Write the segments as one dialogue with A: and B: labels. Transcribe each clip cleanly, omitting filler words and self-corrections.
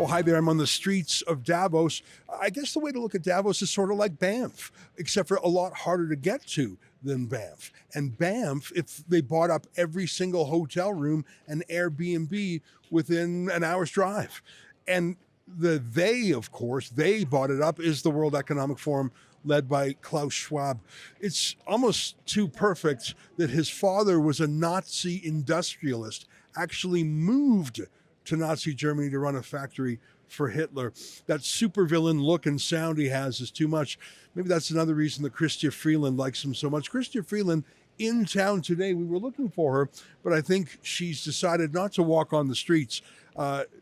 A: Oh, hi there. I'm on the streets of Davos. I guess the way to look at Davos is sort of like Banff, except for a lot harder to get to than Banff. And Banff, if they bought up every single hotel room and Airbnb within an hour's drive. And of course, they bought it up, is the World Economic Forum led by Klaus Schwab. It's almost too perfect that his father was a Nazi industrialist, actually moved to Nazi Germany to run a factory for Hitler. That supervillain look and sound he has is too much. Maybe that's another reason that Chrystia Freeland likes him so much. Chrystia Freeland in town today. We were looking for her, but I think she's decided not to walk on the streets.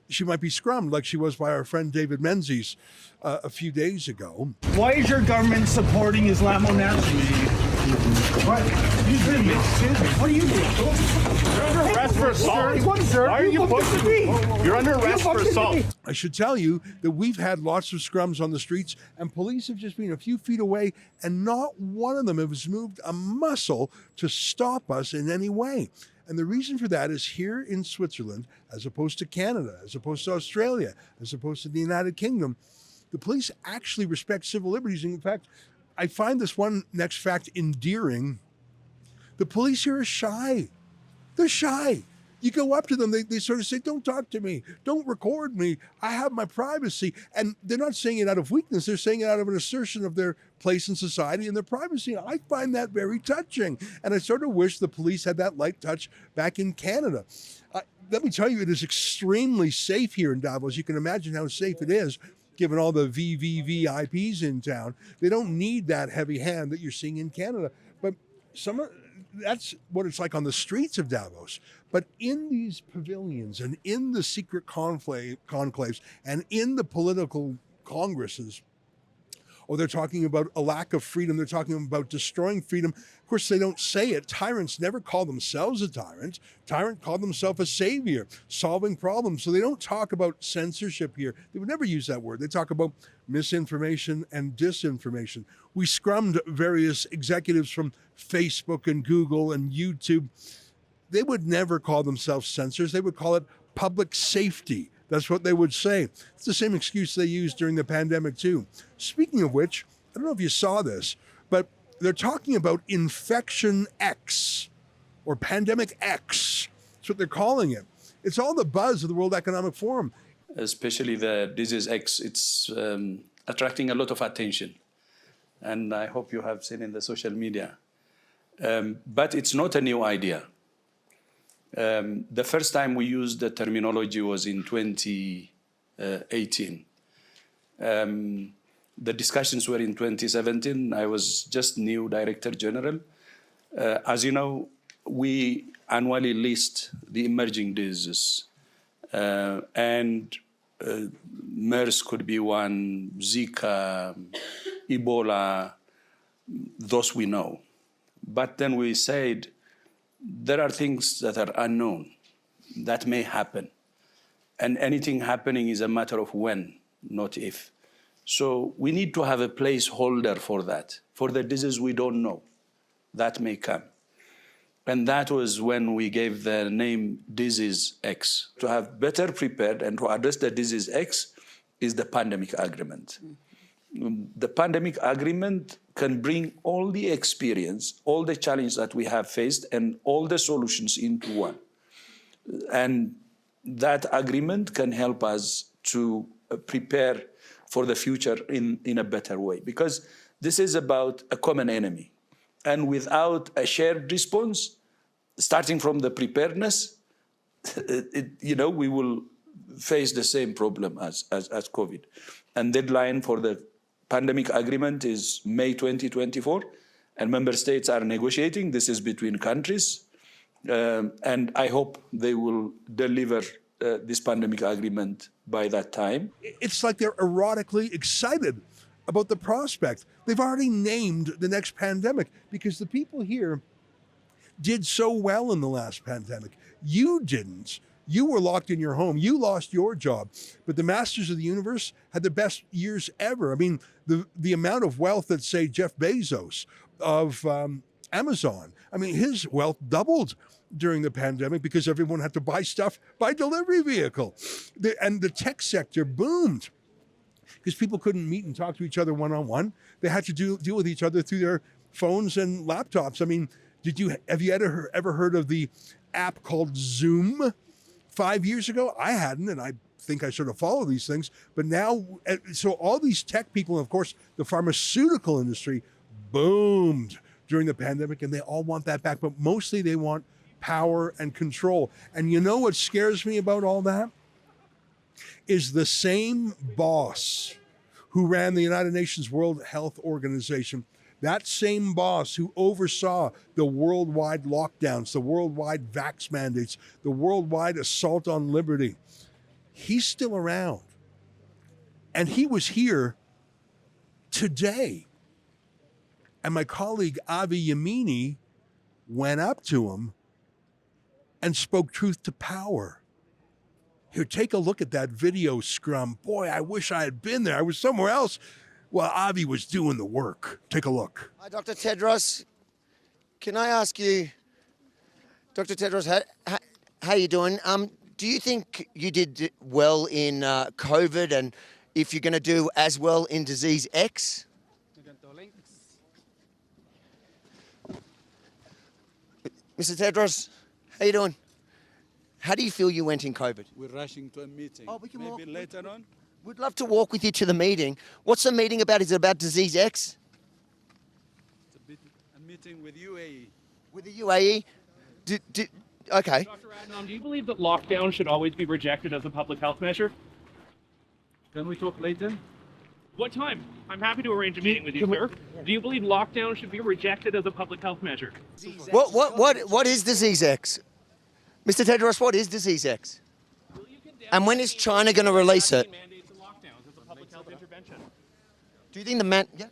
A: She might be scrummed like she was by our friend David Menzies a few days ago.
B: Why is your government supporting Islamo-Nazis? What? Excuse me. What are you doing?
C: You're under arrest for assault. Why are you pushing me? You're under arrest for assault.
A: I should tell you that we've had lots of scrums on the streets, and police have just been a few feet away, and not one of them has moved a muscle to stop us in any way. And the reason for that is here in Switzerland, as opposed to Canada, as opposed to Australia, as opposed to the United Kingdom, the police actually respect civil liberties. In fact, I find this one next fact endearing. The police here are shy. They're shy. You go up to them, they sort of say, don't talk to me, don't record me, I have my privacy. And they're not saying it out of weakness, they're saying it out of an assertion of their place in society and their privacy. And I find that very touching. And I sort of wish the police had that light touch back in Canada. Let me tell you, it is extremely safe here in Davos. You can imagine how safe it is, given all the VVVIPs in town. They don't need that heavy hand that you're seeing in Canada. But that's what it's like on the streets of Davos. But in these pavilions and in the secret conclaves and in the political congresses, they're talking about a lack of freedom. They're talking about destroying freedom. Of course, they don't say it. Tyrants never call themselves a tyrant. Tyrant called themselves a savior, solving problems. So they don't talk about censorship here. They would never use that word. They talk about misinformation and disinformation. We scrummed various executives from Facebook and Google and YouTube. They would never call themselves censors. They would call it public safety. That's what they would say. It's the same excuse they used during the pandemic too. Speaking of which, I don't know if you saw this, but they're talking about Infection X or Pandemic X. That's what they're calling it. It's all the buzz of the World Economic Forum.
D: Especially the disease X, it's attracting a lot of attention. And I hope you have seen in the social media. But it's not a new idea. The first time we used the terminology was in 2018. The discussions were in 2017. I was just new Director General. As you know, we annually list the emerging diseases. And MERS could be one, Zika, Ebola, those we know. But then we said, there are things that are unknown that may happen. And anything happening is a matter of when, not if. So we need to have a placeholder for that, for the disease we don't know that may come. And that was when we gave the name Disease X. To have better prepared and to address the Disease X is the pandemic agreement. The pandemic agreement can bring all the experience, all the challenges that we have faced, and all the solutions into one. And that agreement can help us to prepare for the future in a better way, because this is about a common enemy. And without a shared response, starting from the preparedness, we will face the same problem as COVID. And deadline for the pandemic agreement is May 2024, and member states are negotiating. This is between countries, and I hope they will deliver this pandemic agreement by that time.
A: It's like they're erotically excited about the prospect. They've already named the next pandemic because the people here did so well in the last pandemic. You didn't. You were locked in your home. You lost your job. But the masters of the universe had the best years ever. I mean, the amount of wealth that, say, Jeff Bezos of Amazon, I mean, his wealth doubled during the pandemic because everyone had to buy stuff by delivery vehicle. And the tech sector boomed because people couldn't meet and talk to each other one-on-one. They had to deal with each other through their phones and laptops. I mean, have you ever heard of the app called Zoom 5 years ago? I hadn't, and I think I sort of follow these things. But now, so all these tech people, and of course, the pharmaceutical industry boomed during the pandemic, and they all want that back. But mostly they want power and control. And you know what scares me about all that? Is the same boss who ran the United Nations World Health Organization, that same boss who oversaw the worldwide lockdowns, the worldwide vax mandates, the worldwide assault on liberty, he's still around. And he was here today. And my colleague Avi Yamini went up to him and spoke truth to power. Here, take a look at that video, Scrum. Boy, I wish I had been there. I was somewhere else while Avi was doing the work. Take a look.
E: Hi, Dr. Tedros. Can I ask you, Dr. Tedros, how you doing? Do you think you did well in COVID, and if you're going to do as well in disease X? Mr. Tedros, how you doing? How do you feel you went in COVID?
F: We're rushing to a meeting.
E: Oh, we can
F: Maybe
E: walk.
F: later on.
E: We'd love to walk with you to the meeting. What's the meeting about? Is it about disease X?
F: It's a meeting with UAE.
E: With the UAE? Okay.
G: Dr. Adnan, do you believe that lockdown should always be rejected as a public health measure?
F: Can we talk later?
G: What time? I'm happy to arrange a meeting with you, sir. Do you believe lockdown should be rejected as a public health measure?
E: What is disease X? Mr. Tedros, what is disease X? And when is China going to release it?
G: Mandates and lockdowns as a public health intervention.
E: Do you think the man... Yeah.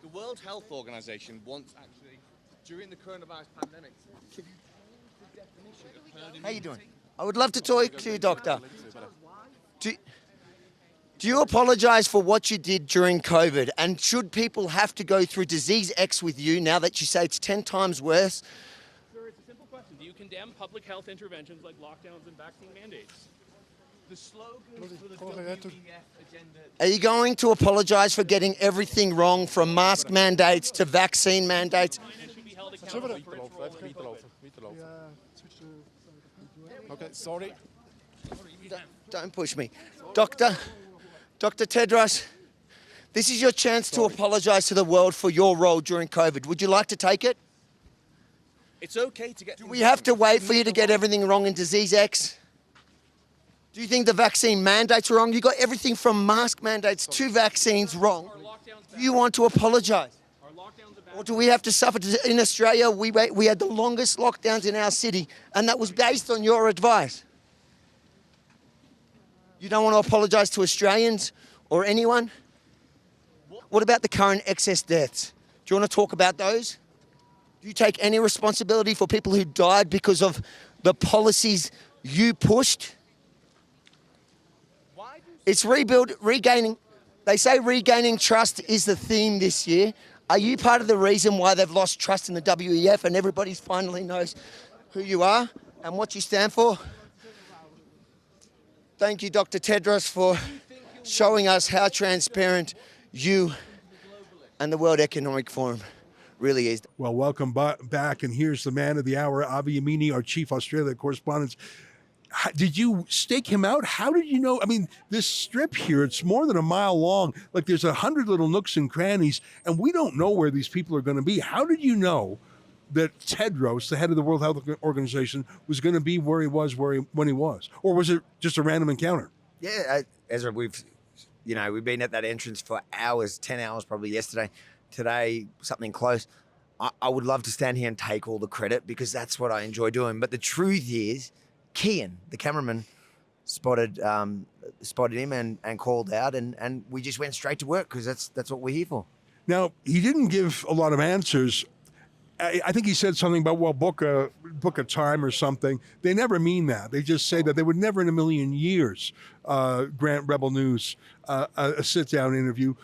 H: The World Health Organization wants actually, during the coronavirus pandemic,
E: How you doing? I would love to talk to you, Doctor. Do you apologize for what you did during COVID? And should people have to go through disease X with you now that you say it's 10 times worse?
G: Sir, it's a simple question. Do you condemn public health interventions like lockdowns and vaccine mandates?
H: the slogans for the WEF agenda.
E: Are you going to apologize for getting everything wrong from mask mandates to vaccine mandates?
C: Okay, sorry.
E: Don't push me. Dr. Tedros, this is your chance to apologize to the world for your role during COVID. Would you like to take it?
H: It's okay to get.
E: Do we have to wait for you to get everything wrong in disease X? Do you think the vaccine mandates are wrong? You got everything from mask mandates to vaccines wrong. Do you want to apologize? Or do we have to suffer? In Australia, we had the longest lockdowns in our city, and that was based on your advice. You don't want to apologize to Australians or anyone? What about the current excess deaths? Do you want to talk about those? Do you take any responsibility for people who died because of the policies you pushed? It's regaining. They say regaining trust is the theme this year. Are you part of the reason why they've lost trust in the WEF and everybody finally knows who you are and what you stand for? Thank you, Dr. Tedros, for showing us how transparent you and the World Economic Forum really is.
A: Well, welcome back. And here's the man of the hour, Avi Yamini, our chief Australia correspondent. Did you stake him out? How did you know? I mean, this strip here, it's more than a mile long. Like there's 100 little nooks and crannies, and we don't know where these people are going to be. How did you know that Tedros, the head of the World Health Organization, was going to be where he was when he was? Or was it just a random encounter?
I: Yeah, Ezra, we've been at that entrance for hours, 10 hours probably yesterday. Today, something close. I would love to stand here and take all the credit because that's what I enjoy doing. But the truth is, Kian, the cameraman, spotted him and called out, and we just went straight to work because that's what we're here for.
A: Now, he didn't give a lot of answers. I think he said something about, well, book a time or something. They never mean that. They just say that they would never in a million years grant Rebel News a sit-down interview.